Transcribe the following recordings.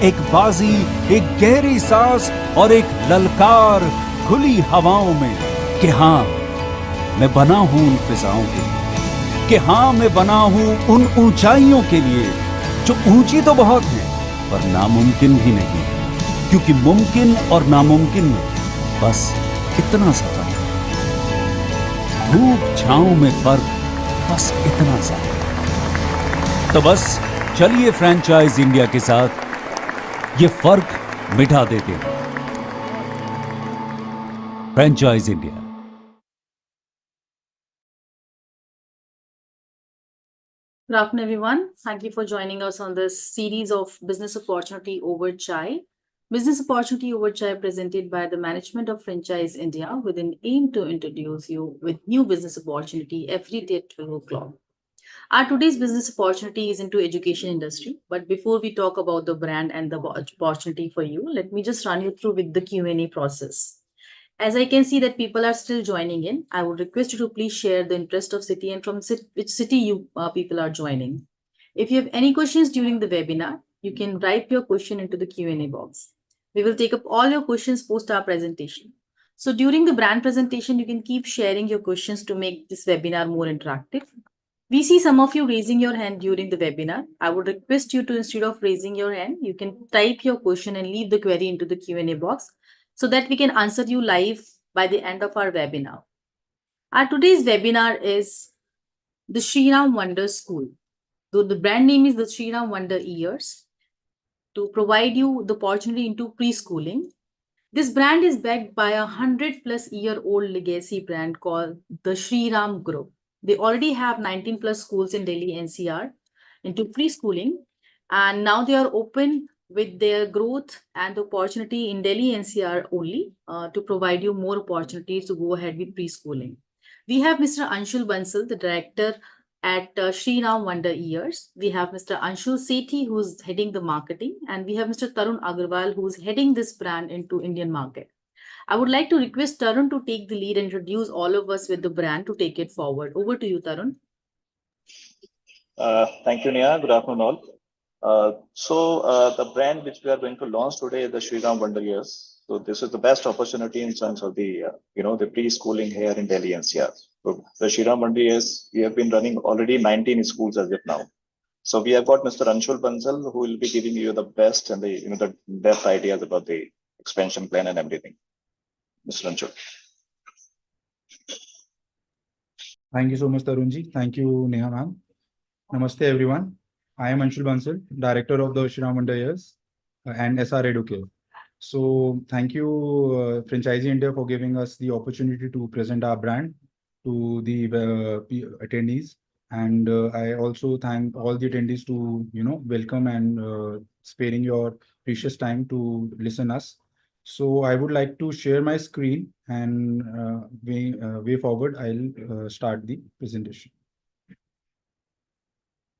एक बाजी, एक गहरी सांस और एक ललकार खुली हवाओं में कि हाँ, मैं बना हूं उन फिजाओं के लिए, कि हाँ, मैं बना हूं उन ऊंचाइयों के लिए जो ऊंची तो बहुत है पर नामुमकिन भी नहीं, क्योंकि मुमकिन और नामुमकिन में बस इतना सा फर्क, धूप छांव में फर्क, बस इतना सा। तो बस चलिए फ्रेंचाइज इंडिया के साथ ये फर्क मिटा देते हैं। Franchise India. Good afternoon, everyone. Thank you for joining us on this series of Business Opportunity Over Chai. Business Opportunity Over Chai presented by the management of Franchise India with an aim to introduce you with new business opportunity every day at 12 o'clock. Our today's business opportunity is into education industry. But before we talk about the brand and the opportunity for you, let me just run you through with the Q&A process. As I can see that people are still joining in, I would request you to please share the interest of city and from which city you people are joining. If you have any questions during the webinar, you can write your question into the Q&A box. We will take up all your questions post our presentation. So during the brand presentation, you can keep sharing your questions to make this webinar more interactive. We see some of you raising your hand during the webinar. I would request you to, instead of raising your hand, you can type your question and leave the query into the Q&A box so that we can answer you live by the end of our webinar. Our today's webinar is the Shri Ram Wonder School. So the brand name is the Shri Ram Wonder Years to provide you the opportunity into preschooling. This brand is backed by a 100-plus-year-old legacy brand called the Shri Ram Group. They already have 19 plus schools in Delhi NCR into preschooling, and now they are open with their growth and opportunity in Delhi NCR only to provide you more opportunities to go ahead with preschooling. We have Mr. Anshul Bansal, the director at Shri Ram Wonder Years. We have Mr. Anshul Sethi, who's heading the marketing, and we have Mr. Tarun Agarwal, who's heading this brand into Indian market. I would like to request Tarun to take the lead and introduce all of us with the brand to take it forward. Over to you, Tarun. Thank you, Neha. Good afternoon, all. The brand which we are going to launch today is the Shri Ram Wonder Years. So this is the best opportunity in terms of the the preschooling here in Delhi NCR. So the Shri Ram Wonder Years, we have been running already 19 schools as of now. So we have got Mr. Anshul Bansal, who will be giving you the best and the best ideas about the expansion plan and everything. Mr. Anshul. Thank you so much, Tarunji. Thank you, Neha ma'am. Namaste, everyone. I am Anshul Bansal, Director of the Shri Ram Wonder Years and SR Educare. So thank you, Franchisee India, for giving us the opportunity to present our brand to the attendees. And I also thank all the attendees to, welcome and sparing your precious time to listen us. So I would like to share my screen and way forward, I'll start the presentation.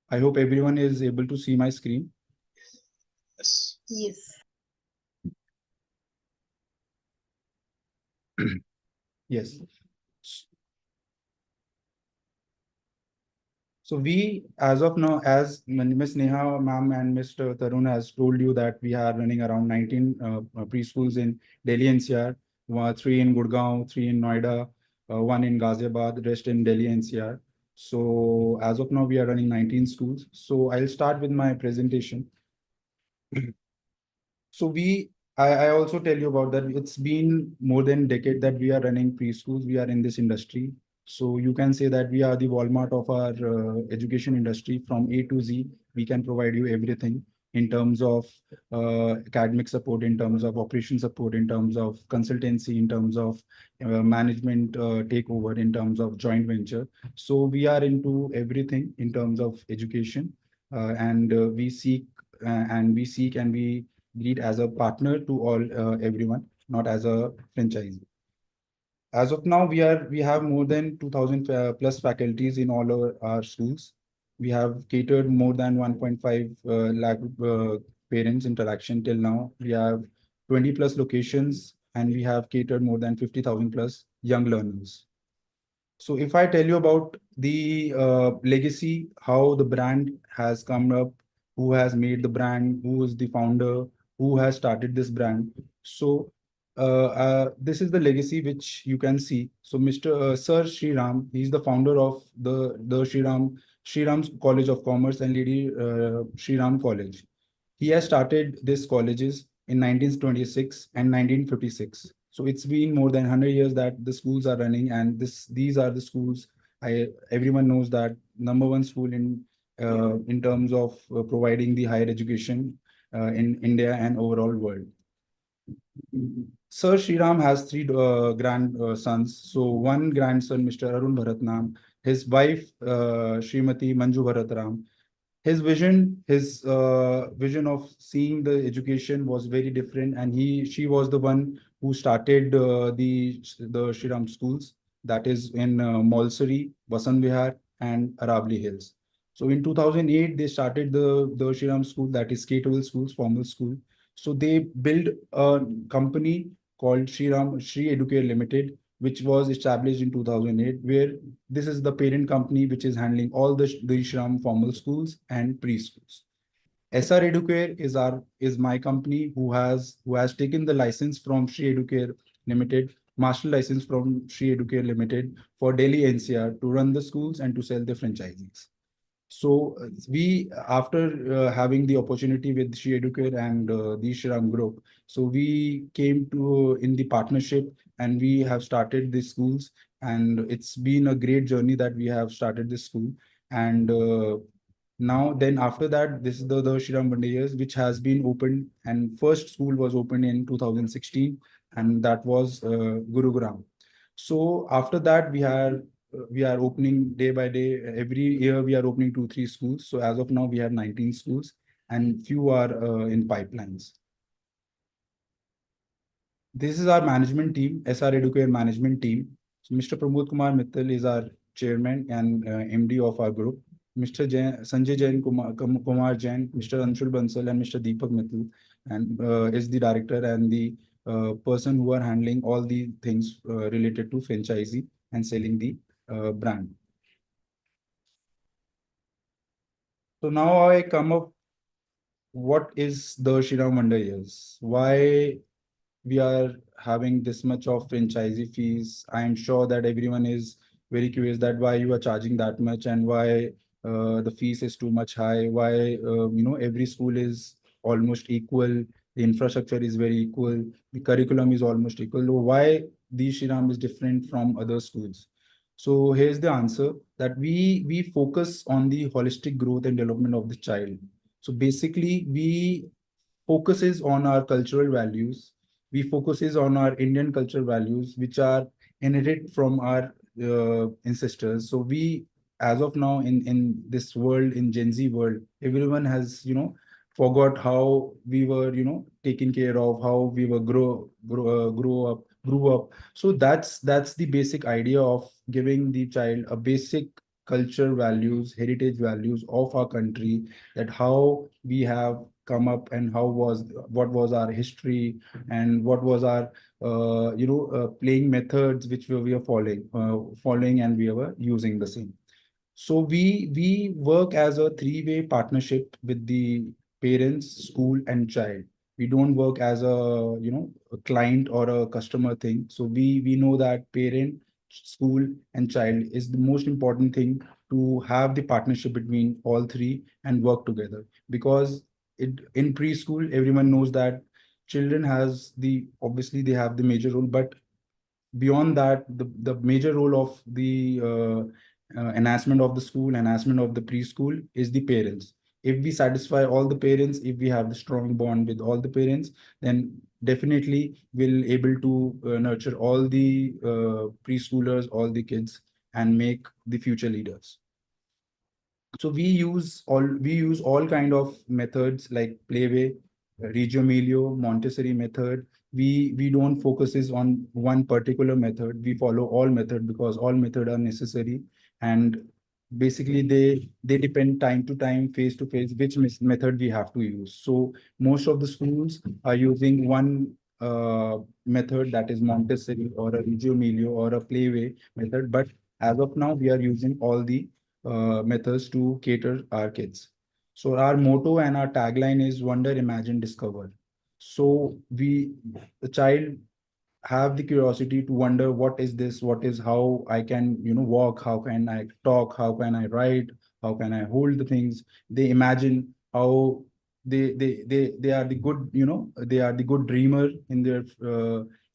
I hope everyone is able to see my screen. Yes. Yes. Yes. So we, as of now, as Ms. Neha ma'am and Mr. Tarun has told you that we are running around 19 preschools in Delhi NCR, 3 in Gurgaon, 3 in Noida, 1 in Ghaziabad, rest in Delhi NCR. So as of now, we are running 19 schools. So I'll start with my presentation. So I also tell you about that. It's been more than a decade that we are running preschools. We are in this industry. So you can say that we are the Walmart of our education industry. From A to Z, we can provide you everything in terms of academic support, in terms of operation support, in terms of consultancy, in terms of management takeover, in terms of joint venture. So we are into everything in terms of education, and we seek and we lead as a partner to all everyone, not as a franchise. As of now, we have more than 2,000 plus faculties in all our schools. We have catered more than 1.5 lakh parents interaction till now. We have 20 plus locations, and we have catered more than 50,000 plus young learners. So if I tell you about the legacy, how the brand has come up who has made the brand, who is the founder, who has started this brand. So this is the legacy which you can see. So Mr. Sir Shri Ram, he's the founder of the Shri Ram's College of Commerce and Lady Shri Ram College. He has started these colleges in 1926 and 1956. So it's been more than 100 years that the schools are running, and these are the schools. Everyone knows that number one school in terms of providing the higher education in India and overall world. Sir Shriram has three grandsons. So one grandson, Mr. Arun Bharatnam, his wife, Srimati Manju Bharatram. His vision of seeing the education was very different, and she was the one who started the Shriram schools, that is in Molsari, Vasant Vihar, and Aravali Hills. So in 2008, they started the Shriram school, that is K-12 schools, formal school. So they built a company called Shri Educare Limited, which was established in 2008, where this is the parent company which is handling all the Shriram formal schools and preschools. SR Educare is my company who has taken the license from Shri Educare Limited, master license from Shri Educare Limited for Delhi NCR to run the schools and to sell the franchisees. So we, after having the opportunity with Shri Educare and the Shriram Group, so we came to in the partnership, and we have started the schools, and it's been a great journey that we have started this school. And now then after that, this is the Shriram Bandeyas, which has been opened, and first school was opened in 2016, and that was Gurugram. So after that, we are opening day by day. Every year we are opening 2-3 schools. So as of now, we have 19 schools, and few are in pipelines. This is our management team, SR Educare management team. So Mr. Pramod Kumar Mittal is our chairman and MD of our group. Mr. Sanjay Jain Kumar Jain, Mr. Anshul Bansal, and Mr. Deepak Mittal, and is the director and the person who are handling all the things related to franchisee and selling the brand. So now I come up, what is the Shriram Wonder Years? Why we are having this much of franchisee fees? I am sure that everyone is very curious that why you are charging that much, and why the fees is too much high. Why every school is almost equal, the infrastructure is very equal, the curriculum is almost equal. So why the Shriram is different from other schools? So here's the answer, that we focus on the holistic growth and development of the child. So basically, we focuses on our cultural values. We focuses on our Indian cultural values, which are inherited from our ancestors. So we, as of now, in this world, in Gen Z world, everyone has forgot how we were taken care of, how we were grew up. So that's the basic idea of giving the child a basic culture values, heritage values of our country, that how we have come up, and what was our history, and what was our playing methods which we are following, and we were using the same. So we work as a three-way partnership with the parents, school, and child. We don't work as a client or a customer thing. So we know that parent, school, and child is the most important thing, to have the partnership between all three and work together. Because in preschool, everyone knows that children has obviously they have the major role, but beyond that, the major role of the enhancement of the school, enhancement of the preschool, is the parents. If we satisfy all the parents, if we have the strong bond with all the parents, then definitely we'll able to nurture all the preschoolers, all the kids, and make the future leaders. So we use all kind of methods like playway, Reggio Emilio, Montessori method. We don't focuses on one particular method. We follow all method, because all method are necessary, and basically they depend time to time, phase to phase, which method we have to use. So most of the schools are using one method, that is Montessori or a Reggio Emilio or a playway method. But as of now, we are using all the methods to cater our kids. So our motto and our tagline is wonder, imagine, discover. So the child have the curiosity to wonder what is this, what is how I can, walk, how can I talk, how can I write, how can I hold the things. They imagine how they are the good, they are the good dreamer in their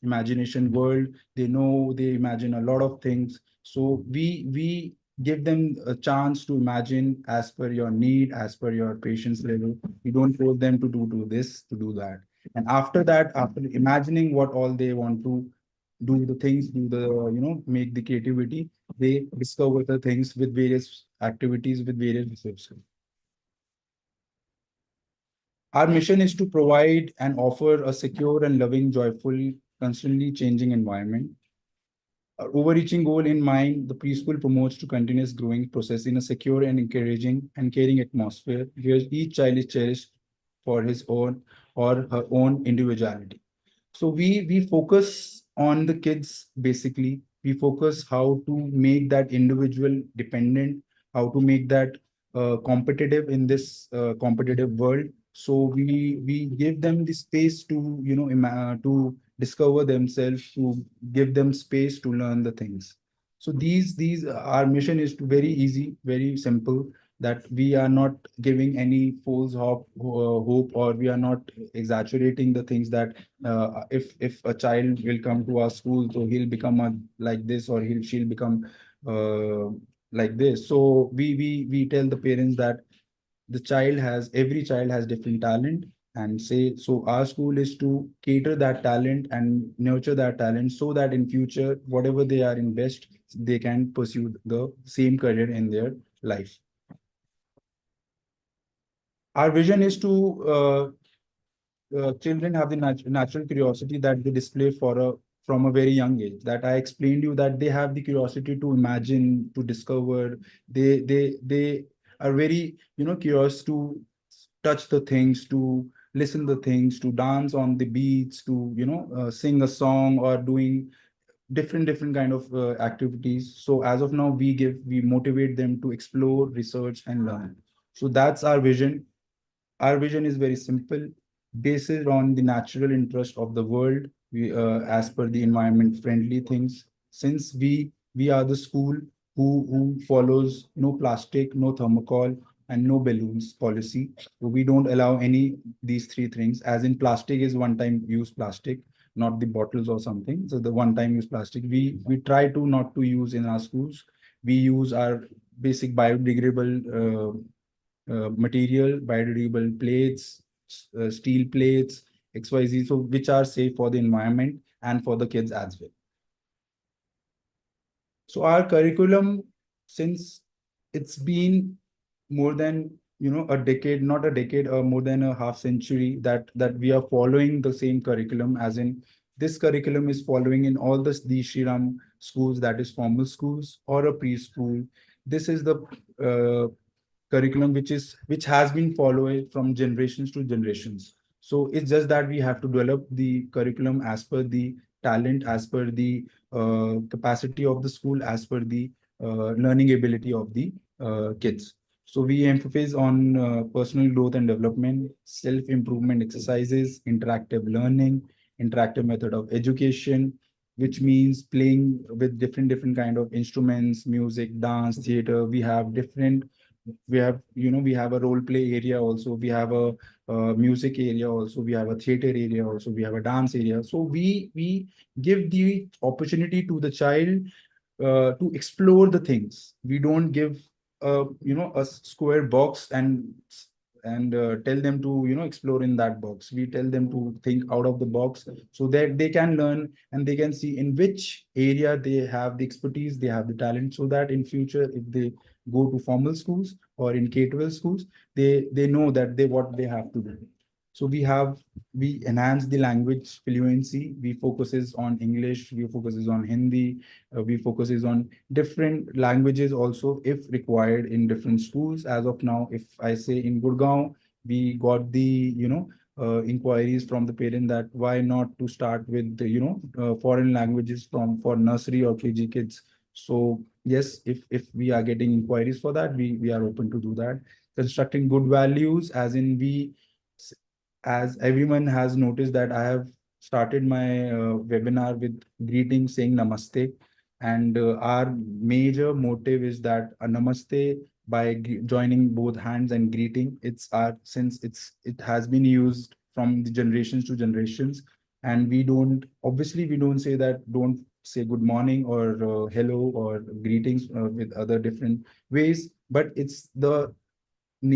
imagination world. They imagine a lot of things. So we give them a chance to imagine as per your need, as per your patience level. We don't force them to do this, to do that. And after that, after imagining what all they want to do, the things, do the, make the creativity, they discover the things with various activities, with various resources. Our mission is to provide and offer a secure and loving, joyful, constantly changing environment. Our overreaching goal in mind, the preschool promotes to continuous growing process in a secure and encouraging and caring atmosphere where each child is cherished for his own or her own individuality. So we focus on the kids basically. We focus how to make that individual dependent, how to make that competitive in this competitive world. So we give them the space to to discover themselves, to give them space to learn the things. So these our mission is to very easy, very simple, that we are not giving any false hope, or we are not exaggerating the things that if a child will come to our school, so he'll become like this, or she'll become uh, like this. So we tell the parents that every child has different talent, and say, so our school is to cater that talent and nurture that talent, so that in future, whatever they are in best, they can pursue the same career in their life. Our vision is to children have the natural curiosity that they display from a very young age. That I explained you, that they have the curiosity to imagine, to discover. They are very curious to touch the things, to listen the things, to dance on the beats, to sing a song, or doing different kind of activities. So as of now, we motivate them to explore, research, and learn. So that's our vision. Our vision is very simple, based on the natural interest of the world. As per the environment friendly things. Since we are the school who follows no plastic, no thermocol, and no balloons policy. So we don't allow any these three things. As in, plastic is one-time use plastic, not the bottles or something. So the one-time use plastic, we try to not to use in our schools. We use our basic biodegradable material, biodegradable plates, steel plates, XYZ, so which are safe for the environment and for the kids as well. So our curriculum, since it's been more than a decade, not a decade, or more than a half century, that we are following the same curriculum. As in, this curriculum is following in all the Shri Ram schools, that is formal schools or a preschool. This is the curriculum which has been followed from generations to generations. So it's just that we have to develop the curriculum as per the talent, as per the capacity of the school, as per the learning ability of the kids. So we emphasize on personal growth and development, self-improvement exercises, interactive learning, interactive method of education, which means playing with different kind of instruments, music, dance, theater. We have a role play area also. We have a music area also. We have a theater area also. We have a dance area. So we give the opportunity to the child to explore the things. We don't give a square box and tell them to explore in that box. We tell them to think out of the box, so that they can learn and they can see in which area they have the expertise, they have the talent, so that in future, if they go to formal schools or in K-12 schools, they know that what they have to do. So we enhance the language fluency. We focuses on English, we focuses on Hindi, we focuses on different languages also, if required, in different schools. As of now, if I say in Gurgaon, we got the inquiries from the parent that why not to start with the foreign languages for nursery or KG kids. So yes, if we are getting inquiries for that, we are open to do that. constructing good values, as in as everyone has noticed that I have started my webinar with greeting saying namaste. And our major motive is that a namaste, by joining both hands and greeting, it's our, since it has been used from the generations to generations. And we don't, obviously we don't say that don't say good morning or hello or greetings with other different ways, but it's the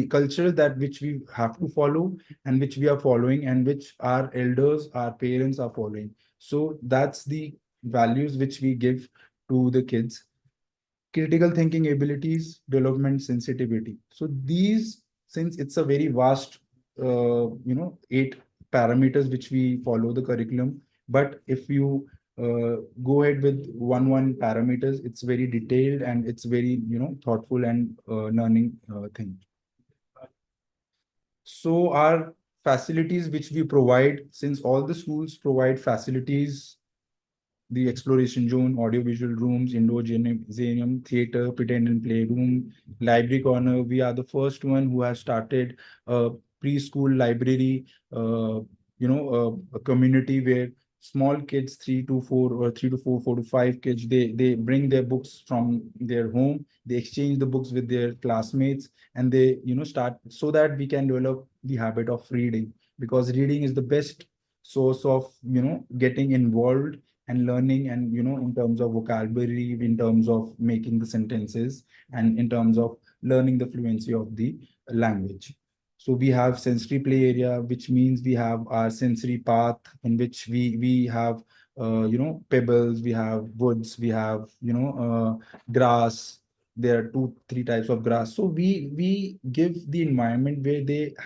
culture that which we have to follow and which we are following and which our elders, our parents are following. So that's the values which we give to the kids. Critical thinking abilities, development, sensitivity. So these, since it's a very vast, 8 parameters which we follow the curriculum, but if you go ahead with one parameters, it's very detailed and it's very, thoughtful and learning thing. So our facilities which we provide, since all the schools provide facilities, the exploration zone, audiovisual rooms, indoor gymnasium, theater, pretend and playroom, library corner. We are the first one who has started a preschool library, a community where small kids, 3 to 4 or 3 to 4, 4 to 5 kids, they bring their books from their home, they exchange the books with their classmates, and they, start, so that we can develop the habit of reading, because reading is the best source of, getting involved and learning, and in terms of vocabulary, in terms of making the sentences, and in terms of learning the fluency of the language. So we have sensory play area, which means we have our sensory path in which we have pebbles, we have woods, we have grass. There are 2 3 types of grass. So we give the environment where they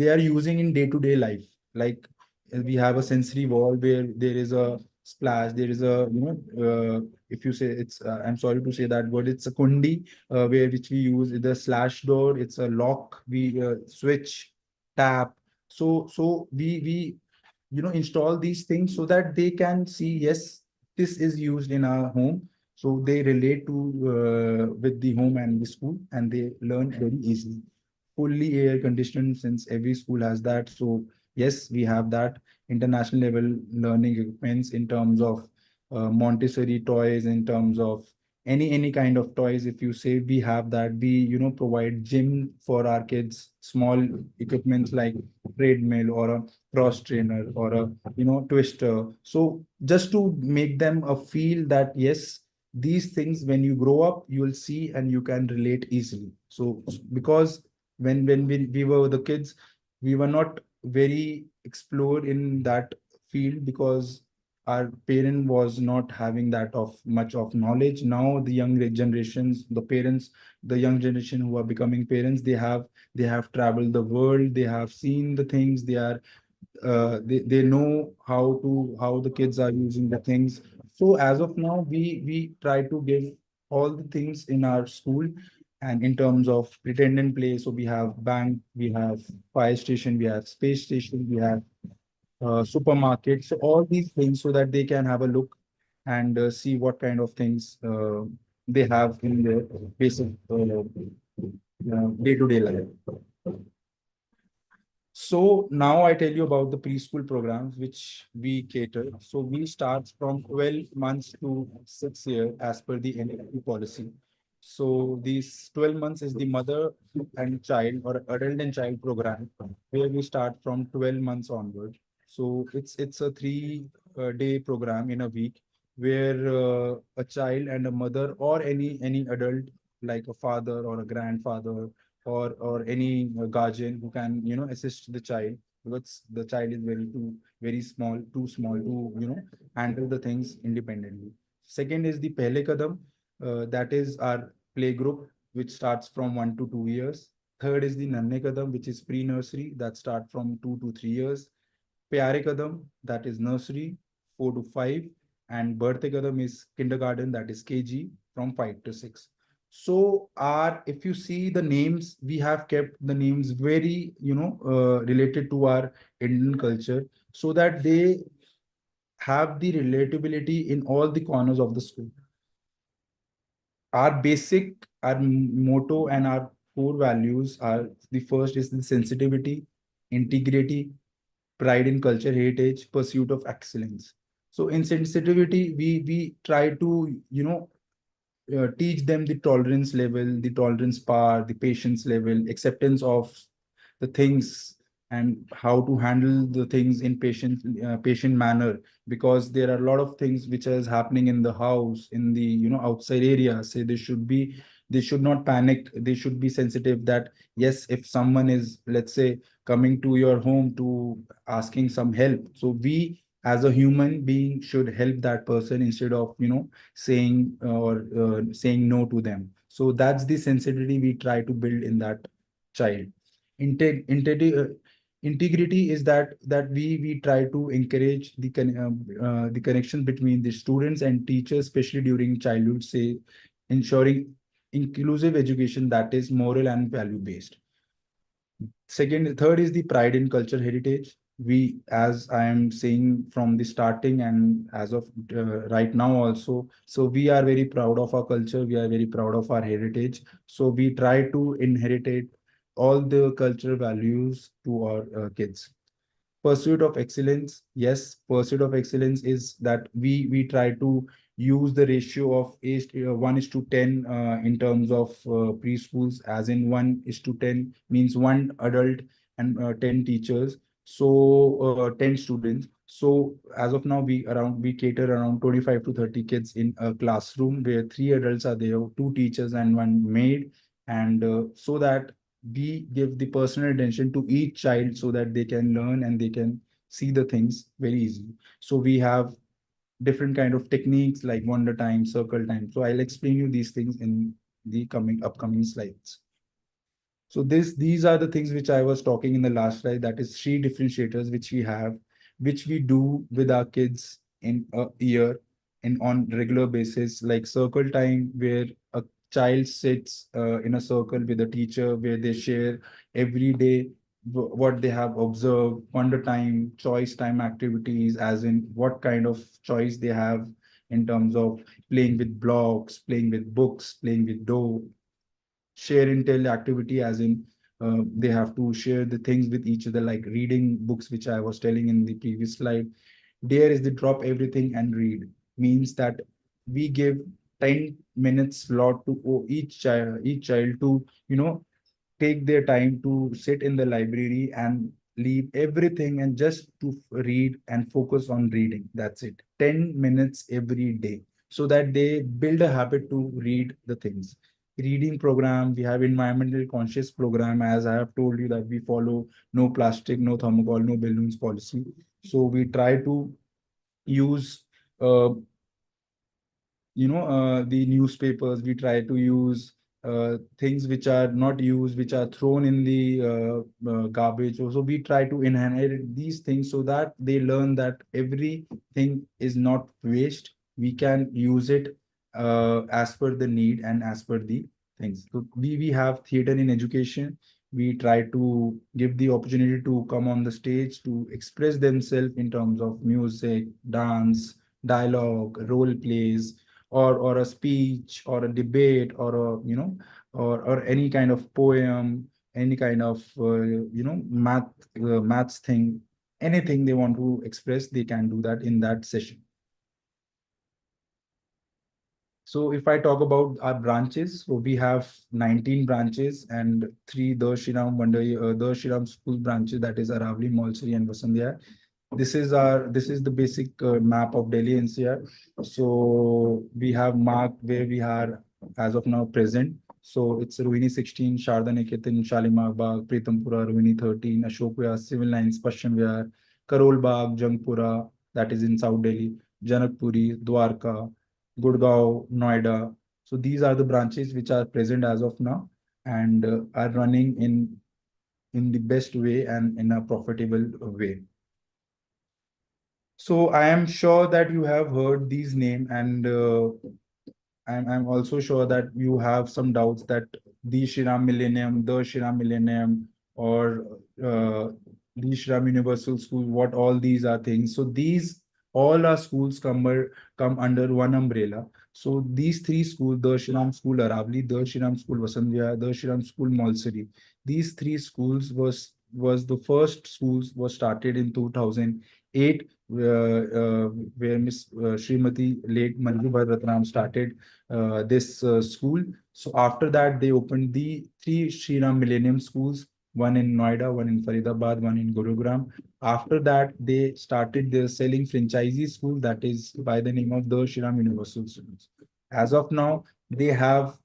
are using in day-to-day life. Like we have a sensory wall where there is a splash, there is a, if you say it's, I'm sorry to say that word, it's a kundi, where which we use the slash door, it's a lock, we switch, tap. So we install these things so that they can see, yes, this is used in our home. So they relate to with the home and the school, and they learn very easily. Fully air conditioned, since every school has that. So yes, we have that. International level learning equipments in terms of Montessori toys, in terms of any kind of toys. If you say, we have that. We provide gym for our kids, small equipments like treadmill or a cross trainer or a twister. So just to make them a feel that yes, these things, when you grow up, you will see and you can relate easily. So because when we were the kids, we were not very explored in that field, because our parent was not having that of much of knowledge. Now the young generations, the parents, the young generation who are becoming parents, they have traveled the world, they have seen the things, they know how the kids are using the things. So as of now, we try to give all the things in our school. And in terms of pretend and play, so we have bank, we have fire station, we have space station, we have supermarket. So all these things, so that they can have a look and see what kind of things they have in their basic day-to-day life. So now I tell you about the preschool programs which we cater. So we start from 12 months to 6 years as per the NFP policy. So these 12 months is the mother and child, or adult and child program, where we start from 12 months onward. So it's a 3 day program in a week, where a child and a mother, or any adult, like a father or a grandfather, or any guardian who can assist the child, because the child is very small, too small to handle the things independently. Second is the Pehle Kadam, that is our play group, which starts from 1 to 2 years. Third is the Nanne Kadam, which is pre-nursery, that start from 2 to 3 years. Pyare Kadam, that is nursery, 4 to 5, and Birthday Kadam is kindergarten, that is KG, from 5 to 6. So if you see the names, we have kept the names very, related to our Indian culture, so that they have the relatability in all the corners of the school. Our motto and our core values are, the first is the sensitivity, integrity, pride in culture, heritage, pursuit of excellence. So in sensitivity, we try to, teach them the tolerance level, the tolerance power, the patience level, acceptance of the things, and how to handle the things in patient manner, because there are a lot of things which is happening in the house, in the outside area. Say they should not panic, they should be sensitive that yes, if someone is, let's say, coming to your home to asking some help, so we as a human being should help that person instead of saying or saying no to them. So that's the sensitivity we try to build in that child. Integrity is that we try to encourage the connection between the students and teachers, especially during childhood, say ensuring inclusive education that is moral and value based. Third is the pride in culture heritage. We, as I am saying from the starting and as of right now also, so we are very proud of our culture. We are very proud of our heritage. So we try to inherit all the cultural values to our kids. Pursuit of excellence, yes, pursuit of excellence is that we try to use the ratio of 1:10 in terms of preschools, as in 1:10 means one adult and 10 teachers, so 10 students. So as of now, we cater around 25 to 30 kids in a classroom where 3 adults are there, 2 teachers and 1 maid, and so that we give the personal attention to each child so that they can learn and they can see the things very easily. So we have different kind of techniques like wonder time, circle time. So I'll explain you these things in the upcoming slides. So these are the things which I was talking in the last slide. That is 3 differentiators which we have, which we do with our kids in a year and on regular basis, like circle time, where a child sits in a circle with a teacher, where they share every day what they have observed. Wonder time, choice time activities, as in what kind of choice they have in terms of playing with blocks, playing with books, playing with dough. Share and tell activity, as in they have to share the things with each other, like reading books, which I was telling in the previous slide. Dare is the drop everything and read, means that we give 10 minutes slot to each child to take their time to sit in the library and leave everything and just to read and focus on reading. That's it. 10 minutes every day, so that they build a habit to read the things. Reading program, we have environmental conscious program. As I have told you that we follow no plastic, no thermocol, no balloons policy. So we try to use uh, the newspapers. We try to use things which are not used, which are thrown in the garbage. So we try to inherit these things so that they learn that everything is not waste. We can use it as per the need and as per the things. So we have theater in education. We try to give the opportunity to come on the stage to express themselves in terms of music, dance, dialogue, role plays, or a speech or a debate or a or any kind of poem, any kind of maths thing. Anything they want to express, they can do that in that session. So if I talk about our branches, so we have 19 branches and 3 the Shri Ram the Shri Ram school branches, that is Aravali, Malsari and Vasandhya. This is the basic map of Delhi NCR. So we have marked where we are as of now present. So it's Rohini 16, Sharda Niketan, Shalimar Bagh, Pritampura, Rohini 13, Ashok Vihar, Civil Lines, Paschim Vihar, Karol Bagh, Jangpura, that is in South Delhi, Janakpuri, Dwarka, Gurgaon, Noida. So these are the branches which are present as of now and are running in the best way and in a profitable way. So I am sure that you have heard these names, and I'm also sure that you have some doubts that the Shri Ram Millennium, the Shri Ram Millennium, or the Shri Ram Universal School, what all these are things. So these all our schools come under one umbrella. So these three schools, the Shri Ram School Aravali, the Shri Ram School Vasant Vihar, the Shri Ram School Malsari, these three schools was the first schools was started in 2008, where Miss Srimati late Manju Bharatram started this school. So after that, they opened the three Shri Ram Millennium schools, one in Noida, one in Faridabad, one in Gurugram. After that, they started their selling franchisee school, that is by the name of the Shri Ram Universal Schools. As of now, they have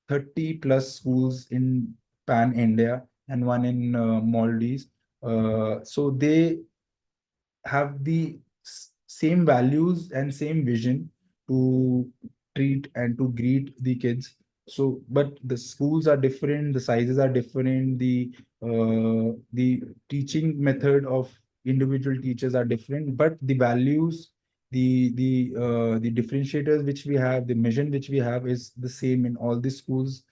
30 plus schools in Pan India and one in Maldives. So they have the same values and same vision to treat and to greet the kids. So, but the schools are different, the sizes are different, the teaching method of individual teachers are different, but the values, the differentiators which we have, the mission which we have is the same in all the schools.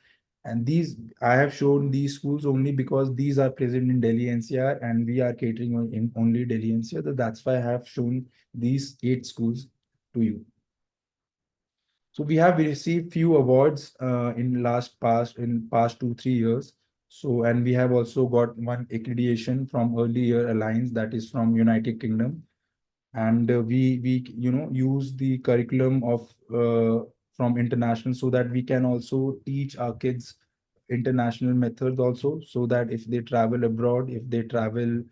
And these, I have shown these schools only because these are present in Delhi NCR and we are catering in only Delhi NCR. So that's why I have shown these 8 schools to you. So we have received few awards in past 2-3 years. So, and we have also got one accreditation from Early Year Alliance, that is from United Kingdom. And we use the curriculum of from international, so that we can also teach our kids international methods also, so that if they travel abroad, if they travel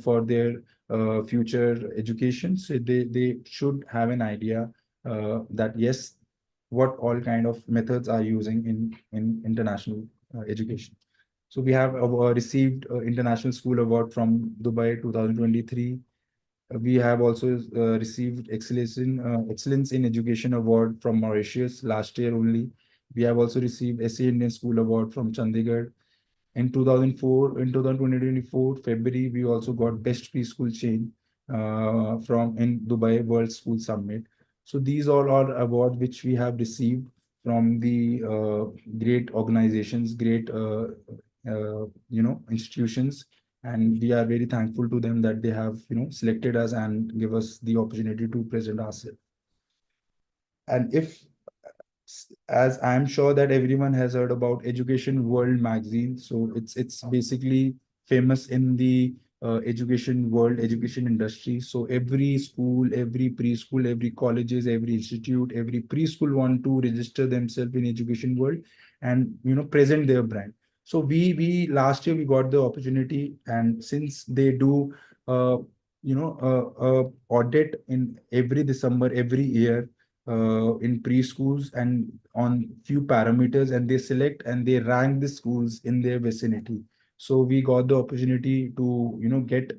for their future education, so they should have an idea that yes, what all kind of methods are using in international education. So we have received International School Award from Dubai 2023. We have also received Excellence in Education Award from Mauritius last year only. We have also received SA Indian School Award from Chandigarh. In 2024 February, we also got Best Preschool Chain from in Dubai World School Summit. So these all are awards which we have received from the great organizations, great institutions, and we are very thankful to them that they have selected us and give us the opportunity to present ourselves. And if, as I'm sure that everyone has heard about Education World magazine, so it's basically famous in the education world, education industry. So every school, every preschool, every colleges, every institute, every preschool want to register themselves in education world and present their brand. So we last year we got the opportunity, and since they do audit in every December every year in preschools and on few parameters, and they select and they rank the schools in their vicinity. So we got the opportunity to get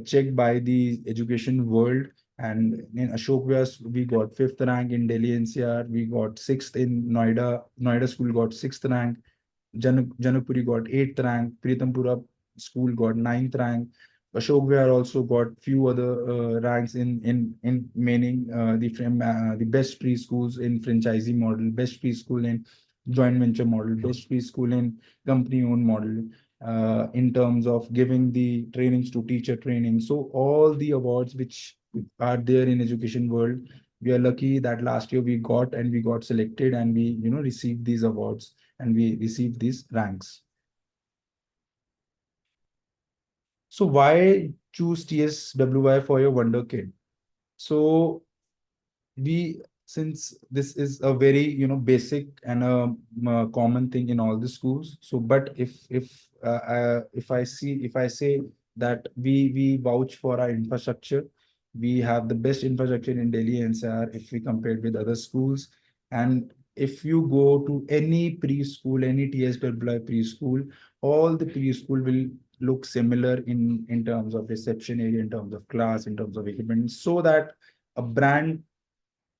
checked by the education world. And in Ashok Vyas, we got 5th rank in Delhi NCR. We got 6th in Noida. Noida school got 6th rank. Janakpuri got 8th rank. Pritampura school got 9th rank. Ashok Vyar also got few other ranks in meaning the best preschools in franchisee model, best preschool in joint venture model, best preschool in company owned model, in terms of giving the trainings to teacher training. So all the awards which are there in education world, we are lucky that last year we got selected, and we received these awards and we received these ranks. So why choose TSWI for your Wonder Kid? So since this is a very basic and a common thing in all the schools. So but if I say that we vouch for our infrastructure, we have the best infrastructure in Delhi NCR if we compare with other schools. And if you go to any preschool, any TSWI preschool, all the preschool will look similar in terms of reception area, in terms of class, in terms of equipment, so that a brand,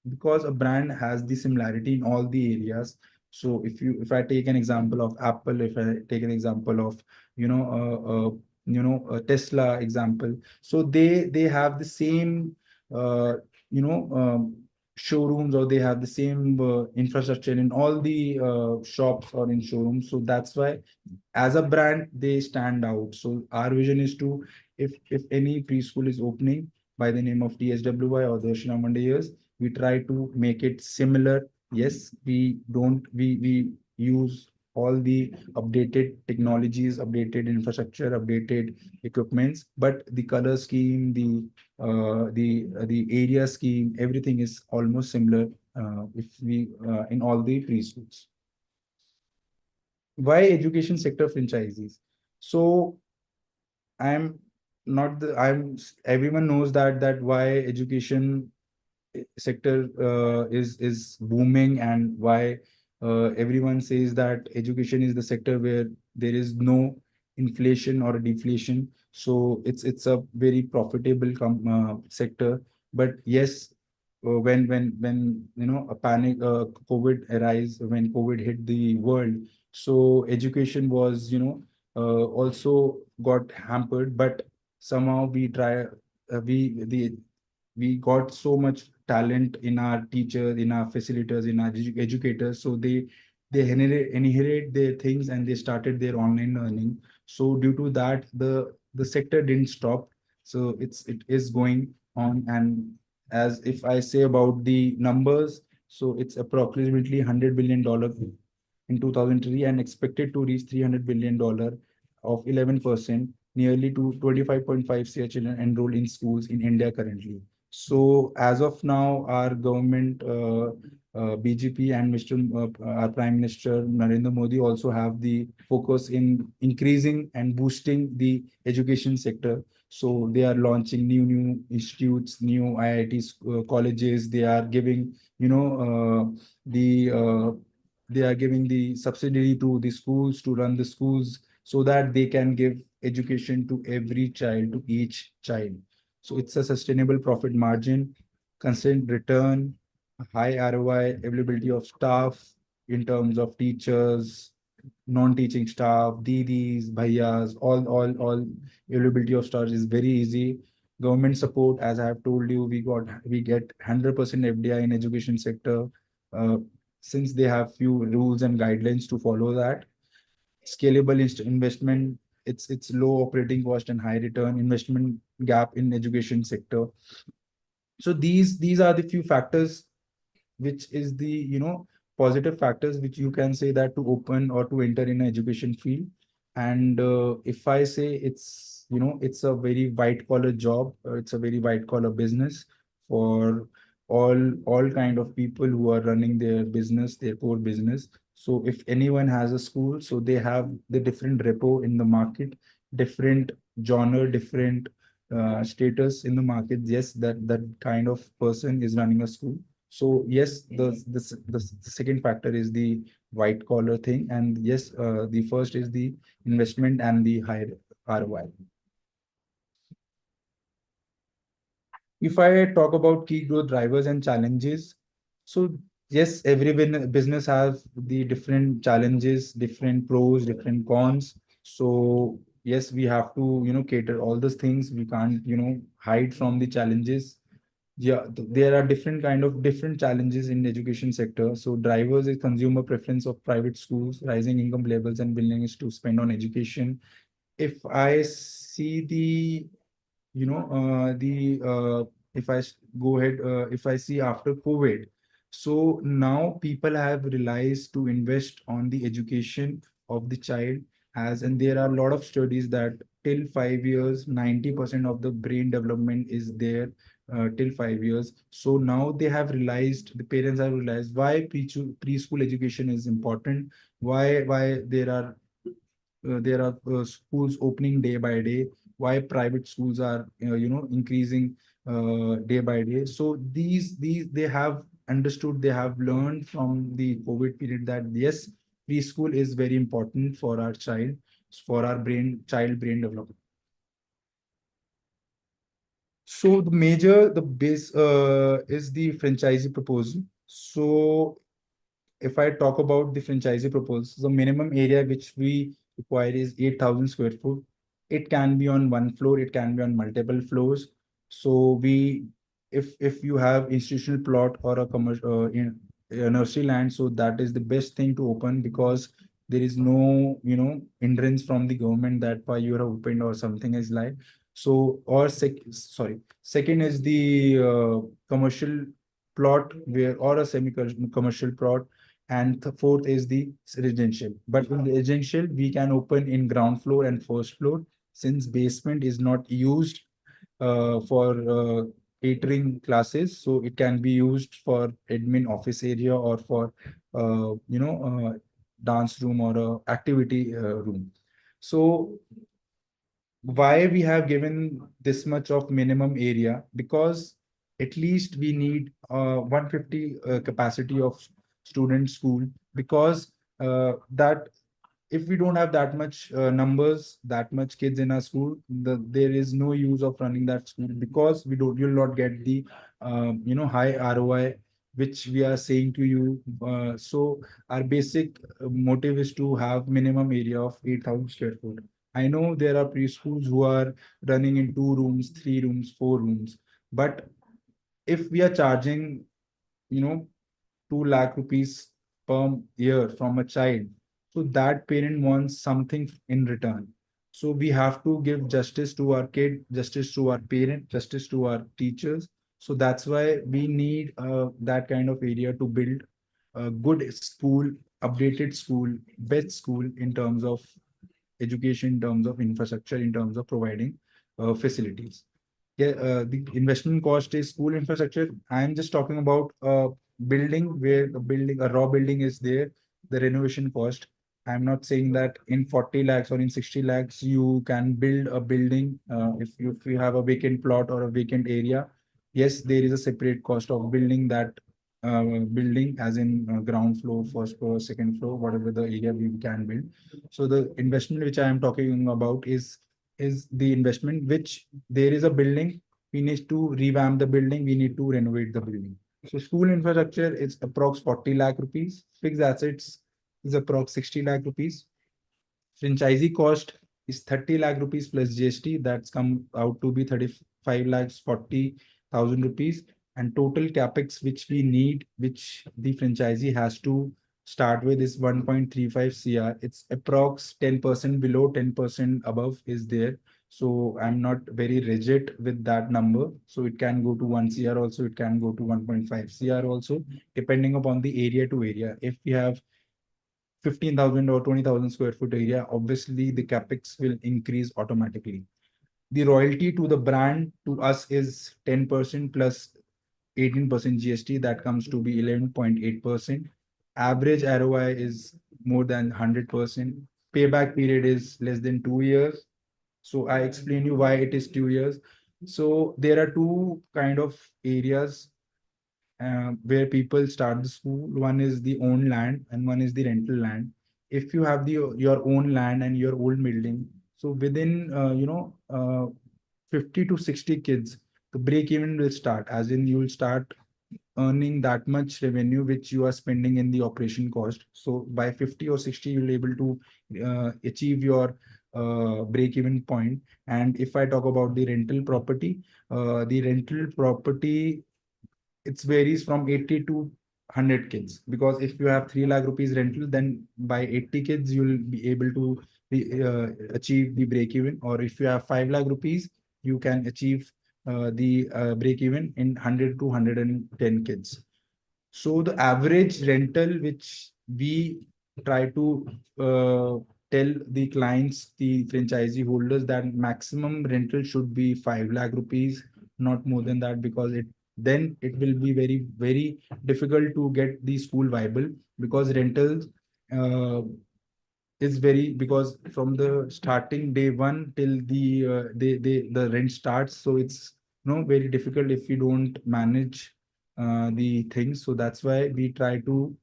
because a brand has the similarity in all the areas. So if I take an example of Apple, if I take an example of a Tesla example, so they have the same uh, you know showrooms, or they have the same infrastructure in all the shops or in showrooms. So that's why as a brand they stand out. So our vision is to, if any preschool is opening by the name of TSWI or the Shri Ram Years, We try to make it similar. Yes, we use all the updated technologies, updated infrastructure, updated equipments, but the color scheme, the area scheme, everything is almost similar if we in all the preschools. Why education sector franchises? So I'm not the I'm everyone knows that why education sector is booming, and why everyone says that education is the sector where there is no inflation or deflation. So it's a very profitable sector. But yes, when a panic, COVID arise, when COVID hit the world, so education was also got hampered. But somehow we try we got so much talent in our teachers, in our facilitators, in our educators. So they inherit their things, and they started their online learning. So due to that, the sector didn't stop. So it is going on. And as if I say about the numbers, so it's approximately $100 billion in 2003, and expected to reach $300 billion of 11%, nearly to 25.5 CR children enrolled in schools in India currently. So as of now, our government, BJP and our Prime Minister Narendra Modi also have the focus in increasing and boosting the education sector. So they are launching new institutes, new IITs, colleges. They are giving, they are giving the subsidy to the schools to run the schools, so that they can give education to every child, to each child. So it's a sustainable profit margin, constant return, high ROI, availability of staff in terms of teachers, non-teaching staff, DDs, bhaiyas, all availability of staff is very easy. Government support, as I have told you, we get 100% FDI in education sector, uh, since they have few rules and guidelines to follow that. Scalable investment, it's low operating cost and high return investment gap in education sector. So these are the few factors, which is the positive factors which you can say that to open or to enter in an education field. And if I say it's a very white collar job, it's a very white collar business for all kind of people who are running their business, their core business. So if anyone has a school, so they have the different repo in the market, different genre, different status in the market. Yes, that kind of person is running a school. So yes, the second factor is the white collar thing, and yes, the first is the investment and the high ROI. If I talk about key growth drivers and challenges, so yes, every business has the different challenges, different pros, different cons. So yes, we have to cater all those things. We can't hide from the challenges. Yeah, there are different challenges in the education sector. So drivers is consumer preference of private schools, rising income levels, and willingness to spend on education. If I see the you know the if go ahead, if I see after COVID, so now people have realized to invest on the education of the child. As and there are a lot of studies that till 5 years 90% of the brain development is there till 5 years. So now they have realized, the parents have realized why preschool education is important, why there are schools opening day by day, why private schools are increasing day by day. So these they have understood, they have learned from the COVID period that yes, preschool is very important for our child, for our child brain development. So the base is the franchisee proposal. So if I talk about the franchisee proposal, the minimum area which we require is 8,000 square foot. It can be on one floor, it can be on multiple floors. So if you have institutional plot or a commercial in a nursery land, so that is the best thing to open, because there is no hindrance from the government that why you are opened or something is like. So or second is the commercial plot where or a semi-commercial plot, and the fourth is the residential. But in the residential, we can open in ground floor and first floor, since basement is not used for catering classes, so it can be used for admin office area or for dance room or activity room. So why we have given this much of minimum area? Because at least we need 150 capacity of student school, because that if we don't have that much numbers, that much kids in our school, there is no use of running that school, because you'll not get the high ROI which we are saying to you. So our basic motive is to have minimum area of 8,000 square foot. I know there are preschools who are running in 2 rooms, 3 rooms, 4 rooms, but if we are charging, 2 lakh rupees per year from a child, so that parent wants something in return. So we have to give justice to our kid, justice to our parent, justice to our teachers. So that's why we need that kind of area to build a good school, updated school, best school in terms of education, in terms of infrastructure, in terms of providing facilities. Yeah, the investment cost is school infrastructure. I'm just talking about building where a raw building is there, the renovation cost. I'm not saying that in 40 lakhs or in 60 lakhs you can build a building. If you have a vacant plot or a vacant area, yes, there is a separate cost of building that building, as in ground floor, first floor, second floor, whatever the area we can build. So the investment which I am talking about is the investment which there is a building, we need to revamp the building, we need to renovate the building. So school infrastructure is approx 40 lakh rupees, fixed assets is approx 60 lakh rupees. Franchisee cost is 30 lakh rupees plus GST. That's come out to be 35 lakhs 40,000 rupees. And total capex which we need, which the franchisee has to start with, is 1.35 CR. It's approx 10% below, 10% above is there. So I'm not very rigid with that number. So it can go to 1 CR also, it can go to 1.5 CR also, depending upon the area to area. If we have 15,000 or 20,000 square foot area, obviously the capex will increase automatically. The royalty to the brand to us is 10% plus 18% GST, that comes to be 11.8%. Average ROI is more than 100%. Payback period is less than 2 years. So I explain you why it is 2 years. So there are two kind of areas where people start the school. One is the own land and one is the rental land. If you have your own land and your own building, so within 50 to 60 kids, the break even will start, as in you will start earning that much revenue which you are spending in the operation cost. So by 50 or 60, you'll able to achieve your break even point. And if I talk about the rental property, it varies from 80 to 100 kids, because if you have 3 lakh rupees rental, then by 80 kids you'll be able to achieve the break even. Or if you have 5 lakh rupees, you can achieve the break even in 100 to 110 kids. So the average rental which we try to tell the clients, the franchisee holders, that maximum rental should be 5 lakh rupees, not more than that, because then it will be very, very difficult to get the school viable, because rentals is very, because from the starting day one till the rent starts, so it's very difficult if you don't manage the things. So that's why we try to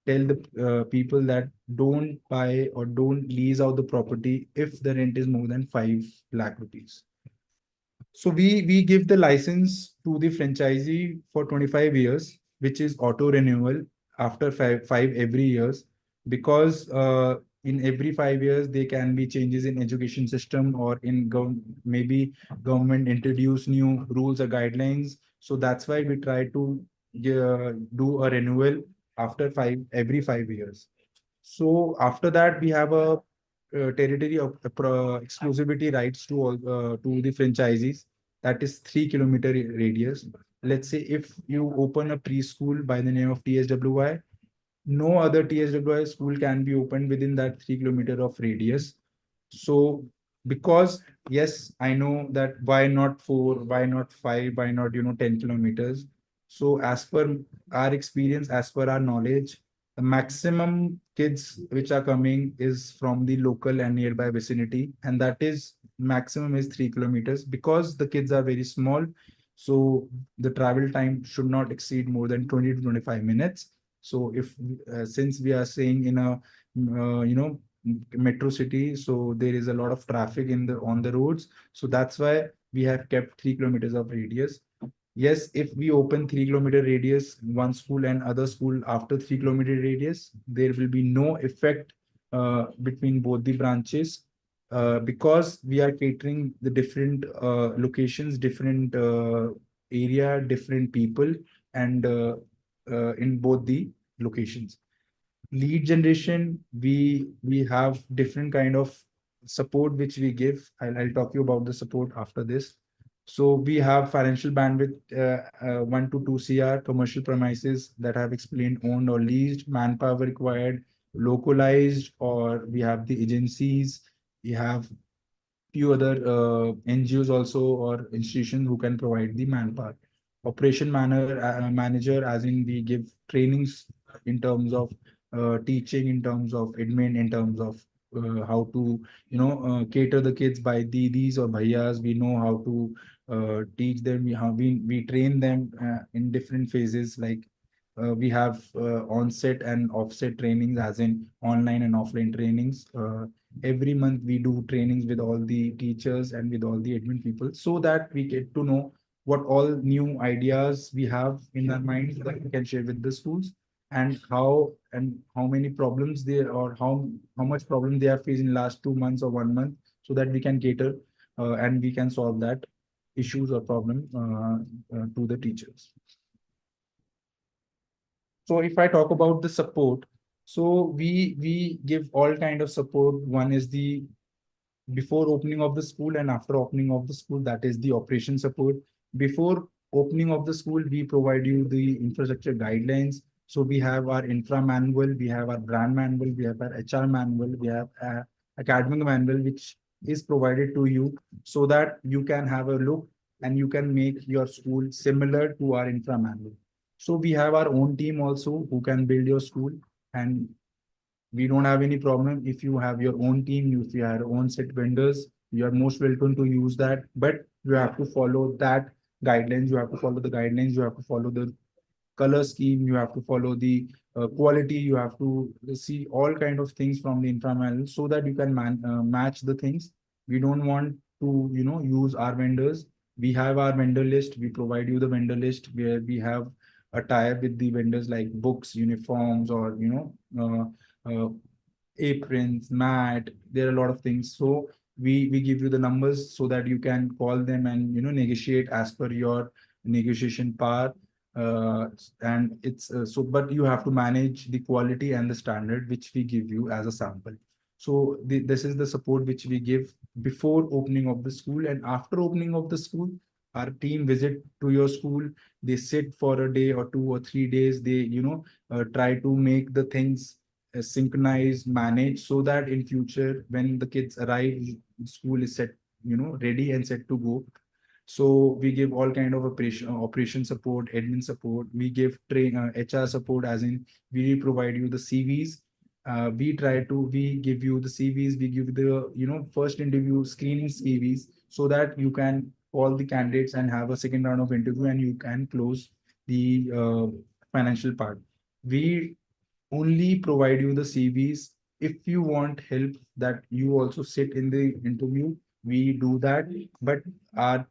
tell the people that don't buy or don't lease out the property if the rent is more than 5 lakh rupees. So we give the license to the franchisee for 25 years, which is auto renewal after five every years, because in every 5 years there can be changes in education system, or in maybe government introduce new rules or guidelines. So that's why we try to do a renewal after every 5 years. So after that, we have a territory of exclusivity rights to all to the franchisees. That is 3 kilometer radius. let's say if you open a preschool by the name of TSWI, no other TSWI school can be opened within that 3 kilometer of radius. So because yes, I know that why not four, why not five, why not 10 kilometers. So as per our experience, as per our knowledge, the maximum kids which are coming is from the local and nearby vicinity, and that is maximum is 3 kilometers because the kids are very small. So the travel time should not exceed more than 20 to 25 minutes. So if since we are saying in a metro city, so there is a lot of traffic in the on the roads. So that's why we have kept 3 kilometers of radius. Yes, if we open 3 kilometer radius, one school and other school after 3 kilometer radius, there will be no effect between both the branches because we are catering the different locations, different area, different people, and in both the locations. Lead generation, we have different kind of support which we give. I'll talk you about the support after this. So we have financial bandwidth 1 to 2 CR, commercial premises that have explained owned or leased, manpower required, localized, or we have the agencies. We have few other NGOs also or institutions who can provide the manpower. Operation manager, as in we give trainings in terms of teaching, in terms of admin, in terms of how to cater the kids by these or bhaiyas. We know how to teach them. We train them in different phases. Like we have onset and offset trainings, as in online and offline trainings. Every month we do trainings with all the teachers and with all the admin people so that we get to know what all new ideas we have in our minds that we can share with the schools, and how many problems they or how much problem they have faced in last 2 months or 1 month, so that we can cater and we can solve that issues or problem to the teachers. So if I talk about the support, so we give all kind of support. One is the before opening of the school and after opening of the school, that is the operation support. Before opening of the school, we provide you the infrastructure guidelines. So we have our infra manual, we have our brand manual, we have our HR manual, we have a academic manual, which is provided to you so that you can have a look and you can make your school similar to our infra manual. So we have our own team also who can build your school, and we don't have any problem. If you have your own team, if you have your own set vendors, you are most welcome to use that. But you have to follow that guidelines. You have to follow the guidelines. You have to follow the color scheme. You have to follow the quality. You have to see all kind of things from the inframal so that you can match the things. We don't want to, use our vendors. We have our vendor list. We provide you the vendor list where we have a tie-up with the vendors like books, uniforms, or aprons, mat. There are a lot of things. So we give you the numbers so that you can call them and negotiate as per your negotiation power. And it's but you have to manage the quality and the standard which we give you as a sample. So this is the support which we give before opening of the school, and after opening of the school, our team visit to your school. They sit for a day or 2 or 3 days. They try to make the things synchronized, managed, so that in future when the kids arrive, school is set, ready and set to go. So we give all kind of operation support, admin support. We give HR support, as in we provide you the CVs. We give you the CVs. We give the first interview screening CVs so that you can call the candidates and have a second round of interview and you can close the financial part. We only provide you the CVs. If you want help that you also sit in the interview, we do that. But our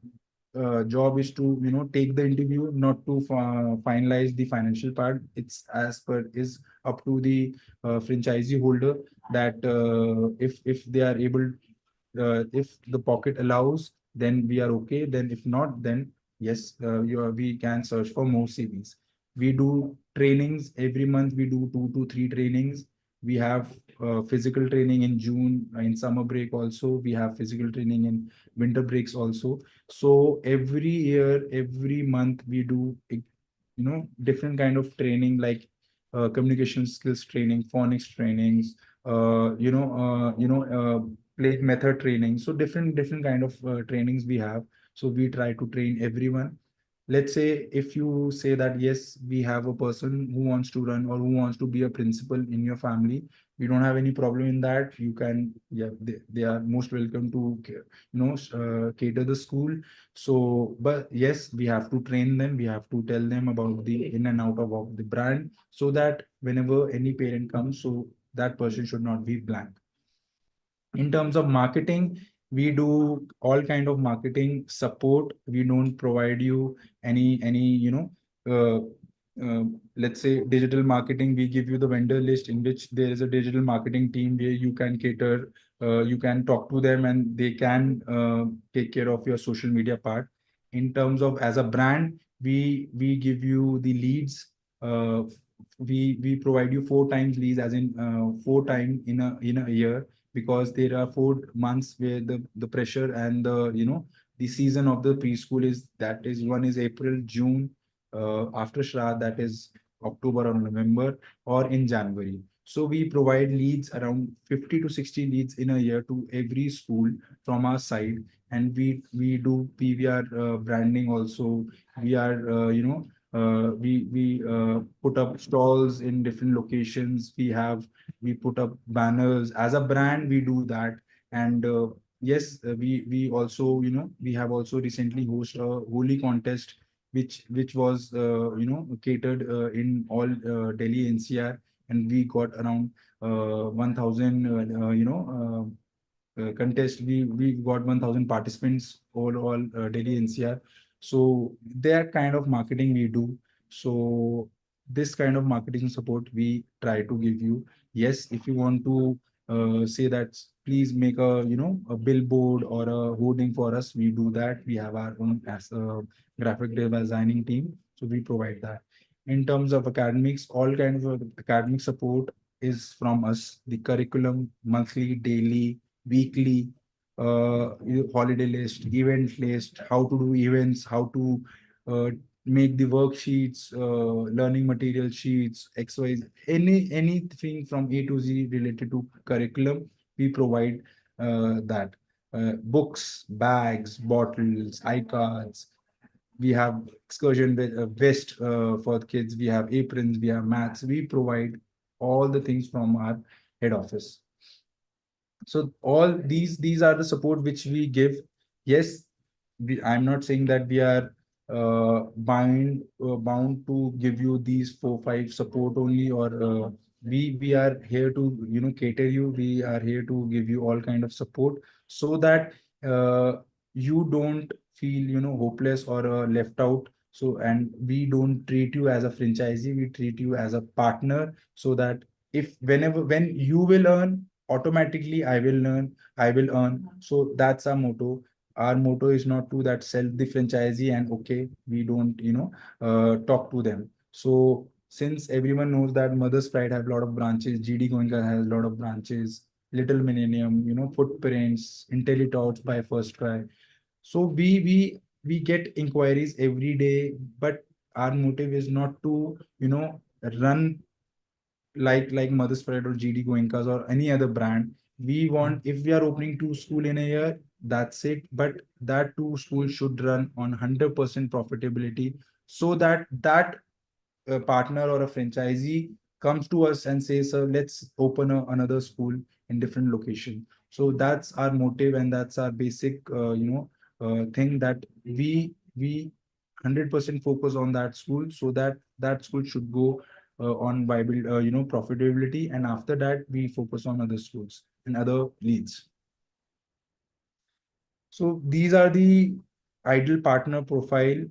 job is to take the interview, not to finalize the financial part. It's as per is up to the franchisee holder that if they are able, if the pocket allows, then we are okay. Then if not, then yes, we can search for more CVs. We do trainings every month. We do 2 to 3 trainings. We have physical training in June, in summer break also. We have physical training in winter breaks also. So every year, every month, we do different kind of training, like communication skills training, phonics trainings, play method training. So different kind of trainings we have. So we try to train everyone. Let's say if you say that yes, we have a person who wants to run or who wants to be a principal in your family, we don't have any problem in that. You can, yeah, they are most welcome to cater the school. So but yes, we have to train them, we have to tell them about the in and out of the brand, so that whenever any parent comes, so that person should not be blank. In terms of marketing, we do all kind of marketing support. We don't provide you any uh, let's say digital marketing. We give you the vendor list in which there is a digital marketing team where you can cater, you can talk to them, and they can take care of your social media part. In terms of as a brand, we give you the leads. uh, we provide you 4 times leads, as in 4 times in a year, because there are 4 months where the pressure and the season of the preschool is, that is, one is April, June, after Shraddh, that is October or November, or in January. So we provide leads around 50 to 60 leads in a year to every school from our side. And we do PVR branding also. We are we put up stalls in different locations. We put up banners as a brand, we do that. And yes, we also, we have also recently hosted a holy contest, which was catered in all Delhi NCR, and we got around 1000 contest. We got 1000 participants all Delhi NCR. So that kind of marketing we do. So this kind of marketing support we try to give you. Yes, if you want to say that, please make a billboard or a hoarding for us, we do that. We have our own as a graphic designing team, so we provide that. In terms of academics, all kinds of academic support is from us. The curriculum, monthly, daily, weekly, holiday list, event list, how to do events, how to uh, make the worksheets, learning material sheets, XYZ, anything from A to Z related to curriculum, we provide that. Books, bags, bottles, iCards. We have excursion vest for the kids. We have aprons. We have mats. We provide all the things from our head office. So all these are the support which we give. Yes, I'm not saying that we are bound to give you these 4 5 support only, or we are here to cater you. We are here to give you all kind of support, so that you don't feel hopeless or left out. So, and we don't treat you as a franchisee, we treat you as a partner, so that if whenever when you will earn, automatically I will earn. So that's our motto. Our motto is not to that sell the franchisee and okay, we don't talk to them. So since everyone knows that Mother's Pride have a lot of branches, GD Goenka has a lot of branches, Little Millennium, Footprints, IntelliTalks by First Try. So we get inquiries every day, but our motive is not to run like Mother's Pride or GD Goenkas or any other brand. We want, if we are opening 2 school in a year, that's it. But that 2 schools should run on 100% profitability, so that a partner or a franchisee comes to us and says, sir, let's open another school in different location. So that's our motive, and that's our basic thing, that we 100% focus on that school, so that that school should go on viable profitability, and after that we focus on other schools and other leads. So these are the ideal partner profile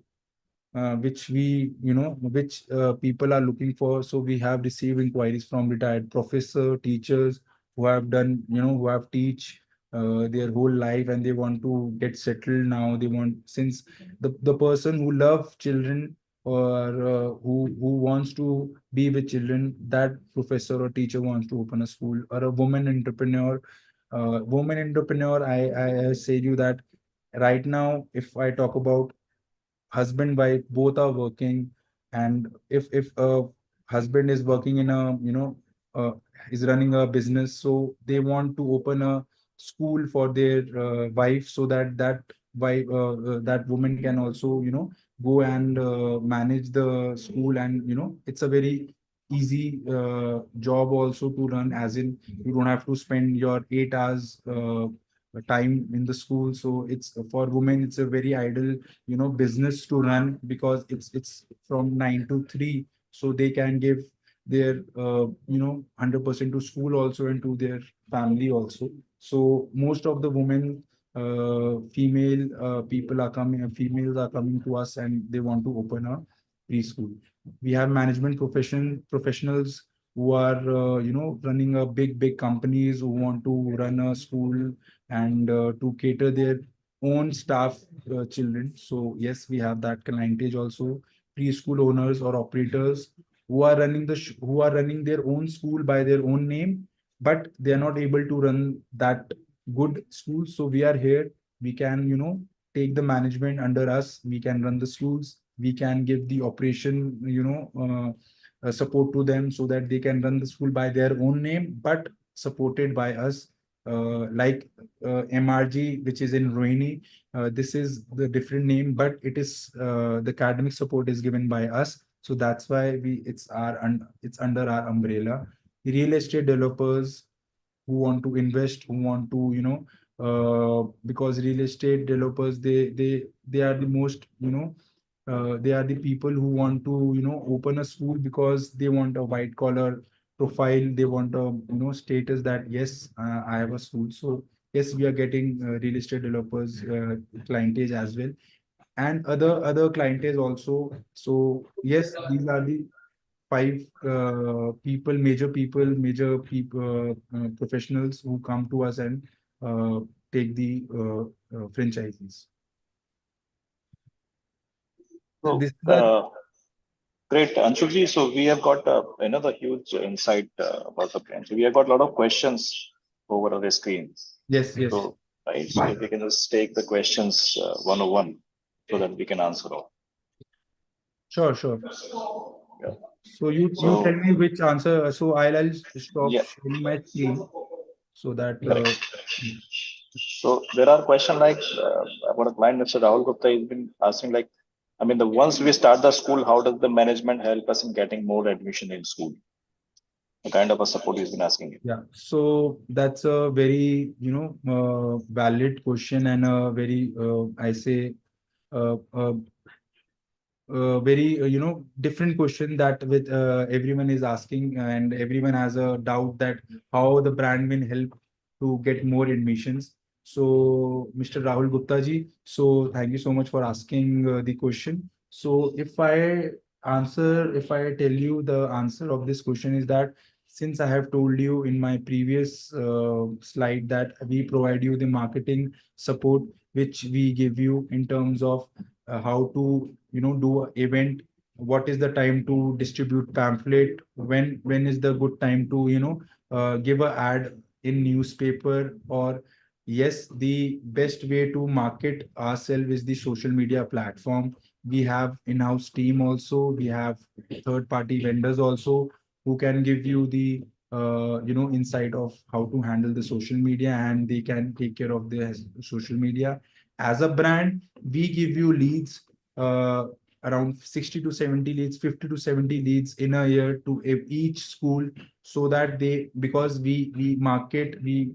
which which people are looking for. So we have received inquiries from retired professor, teachers who have done, who have teach their whole life, and they want to get settled now. They want, since the person who love children or who wants to be with children, that professor or teacher wants to open a school, or a woman entrepreneur. I say you that right now, if I talk about husband wife, both are working, and if a husband is working in a, uh, is running a business, so they want to open a school for their wife, so that that woman can also, go and manage the school. And it's a very easy job also to run, as in you don't have to spend your 8 hours time in the school. So it's for women, it's a very ideal business to run, because it's from 9 to 3, so they can give their 100% to school also, and to their family also. So most of the women, female people are coming, females are coming to us, and they want to open a preschool. We have management professionals who are running a big companies, who want to run a school, and to cater their own staff, children. So yes, we have that clientage also. Preschool owners or operators who are running who are running their own school by their own name, but they are not able to run that good school. So we are here. We can take the management under us. We can run the schools. We can give the operation support to them, so that they can run the school by their own name, but supported by us, like MRG, which is in Rohini. This is the different name, but it is the academic support is given by us. So that's why it's under our umbrella. Real estate developers who want to invest, who want to because real estate developers, they are the most, they are the people who want to open a school, because they want a white collar profile. They want a status that yes, I have a school. So yes, we are getting real estate developers clientage as well, and other clientage also. So yes, these are the five major people, professionals who come to us and take the franchises. So So, this is the great, Anshuji. So we have got another huge insight about the brand. So we have got a lot of questions over on the screen. yes. So, right, so if we can just take the questions one on one, so that we can answer all. Sure. Yeah. So you tell So, me which answer. So I'll stop yeah, sharing my screen, so that correct. So there are questions like about a client, Mr. Rahul Gupta, has been asking like, I mean, the once we start the school, how does the management help us in getting more admission in school? The kind of a support he's been asking you. yeah. So that's a very valid question, and a very I say very different question that with everyone is asking, and everyone has a doubt that how the brand will help to get more admissions. So Mr. Rahul Gupta ji, so thank you so much for asking the question. So if I tell you the answer of this question, is that since I have told you in my previous slide that we provide you the marketing support, which we give you in terms of how to do a event, what is the time to distribute pamphlet, when is the good time to give a ad in newspaper, or yes, the best way to market ourselves is the social media platform. We have in-house team also, we have third party vendors also, who can give you the insight of how to handle the social media, and they can take care of the social media. As a brand, we give you leads, uh, around 60 to 70 leads, 50 to 70 leads in a year to each school, so that because we market, we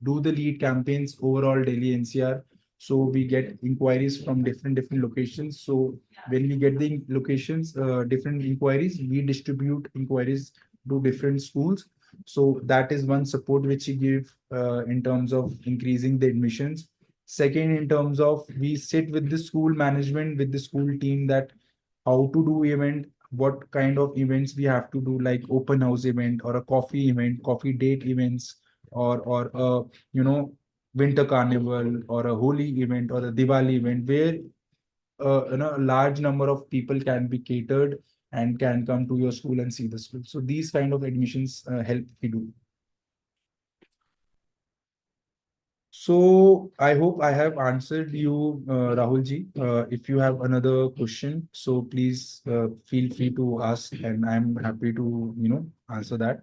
do the lead campaigns overall Delhi NCR. So we get inquiries from different locations. So when we get the locations, different inquiries, we distribute inquiries to different schools. So that is one support which we give in terms of increasing the admissions. Second, in terms of we sit with the school management, with the school team, that how to do event, what kind of events we have to do, like open house event, or a coffee event, coffee date events, or a winter carnival, or a Holi event, or a Diwali event, where a large number of people can be catered and can come to your school and see the school. So these kind of admissions help we do. So I hope I have answered you, Rahulji. If you have another question, so please feel free to ask, and I'm happy to answer that.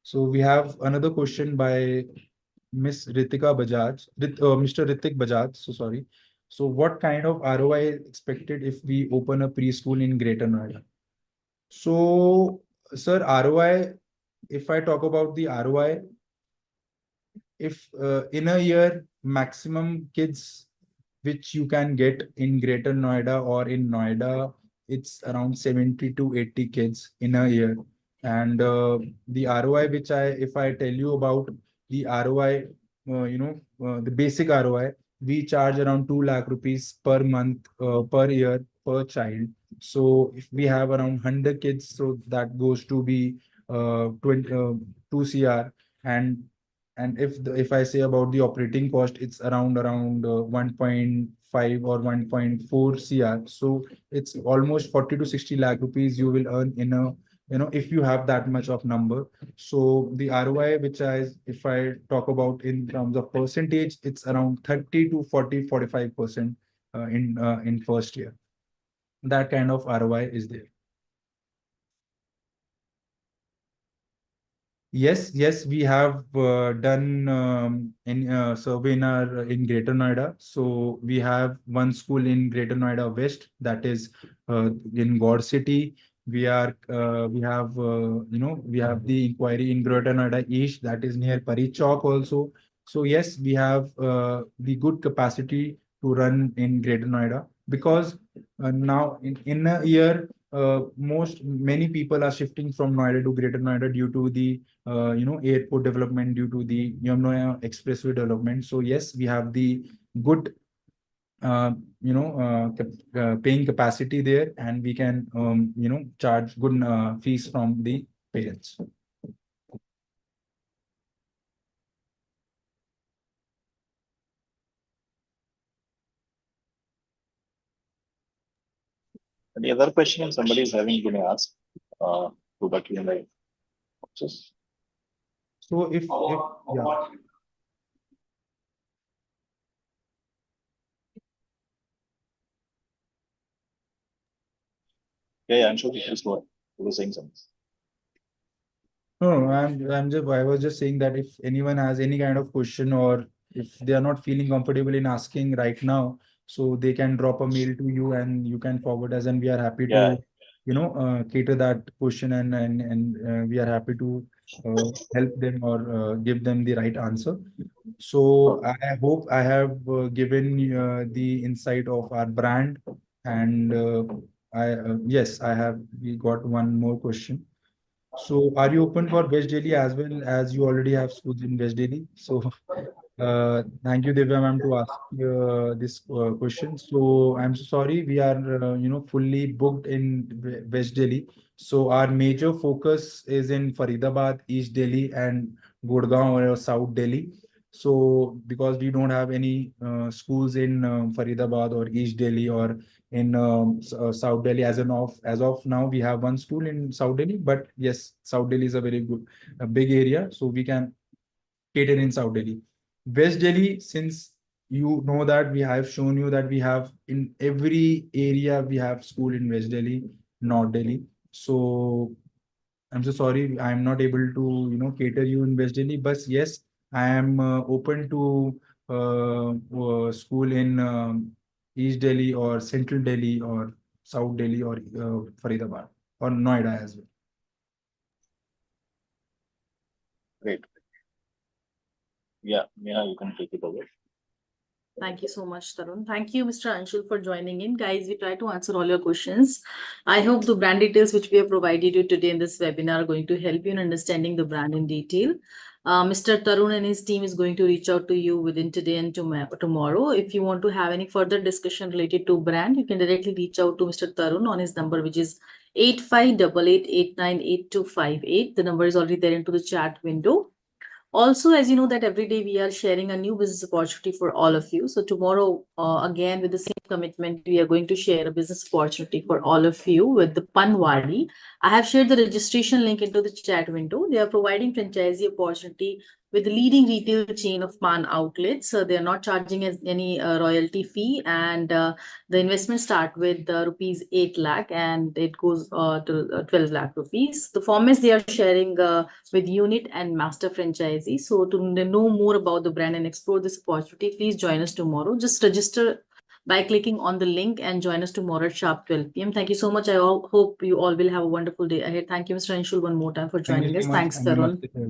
So we have another question by Miss Ritika Bajaj, Mr. Ritik Bajaj. So sorry. So what kind of ROI is expected if we open a preschool in Greater Noida? So, sir, ROI, if I talk about the ROI, if in a year maximum kids which you can get in Greater Noida or in Noida, it's around 70 to 80 kids in a year. And the ROI which if I tell you about the ROI, the basic ROI, we charge around 2 lakh rupees per month, per year, per child. So if we have around 100 kids, so that goes to be 2 CR. And if I say about the operating cost, it's around 1.5 or 1.4 CR. So it's almost 40 to 60 lakh rupees you will earn in a, if you have that much of number. So the ROI, if I talk about in terms of percentage, it's around 30 to 45% in first year. That kind of ROI is there. Yes, we have done in survey in Greater Noida. So we have one school in Greater Noida West, that is in God City. We have the inquiry in Greater Noida East, that is near Pari Chowk also. So yes, we have the good capacity to run in Greater Noida, because now in a year many people are shifting from Noida to Greater Noida due to the airport development, due to the Yamuna Expressway development. So yes, we have the good paying capacity there, and we can charge good fees from the parents. Any other question somebody is having, you may ask to the Q&A boxes. So if yeah. Yeah, I'm sure you please go ahead. You were saying something. No, I was just saying that if anyone has any kind of question, or if they are not feeling comfortable in asking right now, so they can drop a mail to you and you can forward us, and we are happy Yeah. to cater that question, and we are happy to help them or give them the right answer. So I hope I have given the insight of our brand, and yes, we got one more question. So are you open for West Delhi as well, as you already have schools in West Delhi? So thank you, Divya ma'am, to ask this question. So I'm so sorry, we are fully booked in West Delhi. So our major focus is in Faridabad, East Delhi, and Gurgaon or South Delhi. So because we don't have any schools in Faridabad or East Delhi or in South Delhi, as of now, we have one school in South Delhi. But yes, South Delhi is a very good, a big area, so we can cater in South Delhi. West Delhi, since you know that we have shown you that we have in every area we have school in West Delhi, North Delhi. So I'm so sorry, I'm not able to cater you in West Delhi, but yes, I am open to school in East Delhi or Central Delhi or South Delhi or Faridabad or Noida as well. Great. Yeah, Neha, you can take it over. Thank you so much, Tarun. Thank you, Mr. Anshul, for joining in. Guys, we try to answer all your questions. I hope the brand details which we have provided you today in this webinar are going to help you in understanding the brand in detail. Mr. Tarun and his team is going to reach out to you within today and tomorrow. If you want to have any further discussion related to brand, you can directly reach out to Mr. Tarun on his number, which is 8588898258. The number is already there into the chat window. Also, as you know that every day we are sharing a new business opportunity for all of you. So tomorrow, again, with the same commitment, we are going to share a business opportunity for all of you with the Panwadi. I have shared the registration link into the chat window. They are providing franchisee opportunity with the leading retail chain of pan outlets. So they are not charging as any royalty fee, and the investment start with rupees 8 lakh and it goes to 12 lakh rupees. The formats they are sharing with unit and master franchisee. So to know more about the brand and explore this opportunity, please join us tomorrow. Just register by clicking on the link and join us tomorrow at sharp 12 p.m. Thank you so much. I hope you all will have a wonderful day ahead. Thank you, Mr. Anshul, one more time for Thank you joining us. so much. Thanks, And Tarun. namaste.